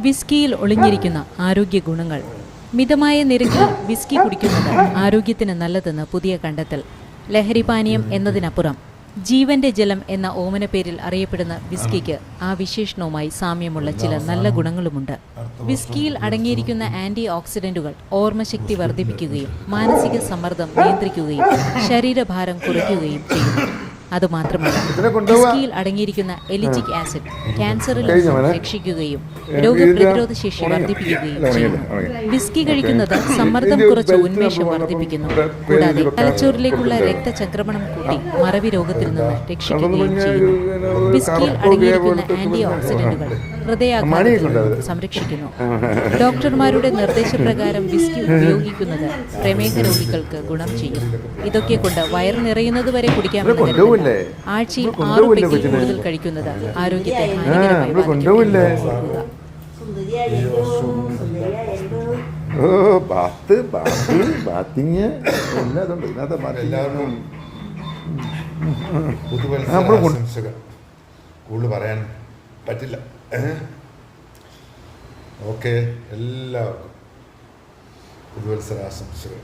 വിസ്കിയിൽ ഒളിഞ്ഞിരിക്കുന്ന ആരോഗ്യ ഗുണങ്ങൾ. മിതമായ നിരക്കിൽ വിസ്കി കുടിക്കുന്നത് ആരോഗ്യത്തിന് നല്ലതെന്ന് പുതിയ കണ്ടെത്തൽ. ലഹരിപാനീയം എന്നതിനപ്പുറം ജീവന്റെ ജലം എന്ന ഓമനപ്പേരിൽ അറിയപ്പെടുന്ന വിസ്കിക്ക് ആ വിശേഷണവുമായി സാമ്യമുള്ള ചില നല്ല ഗുണങ്ങളുമുണ്ട്. വിസ്കിയിൽ അടങ്ങിയിരിക്കുന്ന ആന്റി ഓക്സിഡന്റുകൾ ഓർമ്മശക്തി വർദ്ധിപ്പിക്കുകയും മാനസിക സമ്മർദ്ദം നിയന്ത്രിക്കുകയും ശരീരഭാരം കുറയ്ക്കുകയും ചെയ്യുന്നു. അതുമാത്രമല്ല, വിസ്കിയിൽ അടങ്ങിയിരിക്കുന്ന എലിറ്റിക് ആസിഡ് ക്യാൻസറിൽ നിന്ന് രക്ഷിക്കുകയും രോഗപ്രതിരോധ ശേഷി വർദ്ധിപ്പിക്കുകയും ചെയ്യുന്നു. വിസ്കി കഴിക്കുന്നത് സമ്മർദ്ദം കുറച്ച് ഉന്മേഷം വർദ്ധിപ്പിക്കുന്നു. കൂടാതെ തലച്ചോറിലേക്കുള്ള രക്തചംക്രമണം കൂട്ടി മറവി രോഗത്തിൽ നിന്ന് രക്ഷിക്കുകയും ചെയ്യുന്നു. വിസ്കിയിൽ അടങ്ങിയിരിക്കുന്ന ആന്റി ഓക്സിഡന്റുകൾ ഹൃദയാഘാതത്തിൽ നിന്ന് സംരക്ഷിക്കുന്നു. ഡോക്ടർമാരുടെ നിർദ്ദേശപ്രകാരം വിസ്കി ഉപയോഗിക്കുന്നത് പ്രമേഹ രോഗികൾക്ക് ഗുണം ചെയ്യും. ഇതൊക്കെ കൊണ്ട് വയറ് നിറയുന്നതുവരെ കുടിക്കാമെന്ന് ആഴ്ചയിൽ 6 പെഗ്ഗിൽ കൂടുതൽ കഴിക്കുന്നത് ആരോഗ്യത്തെ ഹാനികരമായി കൂടുതൽ പറയാൻ പറ്റില്ല. ഓക്കെ, എല്ലാവർക്കും പുതുവത്സരാശംസകൾ.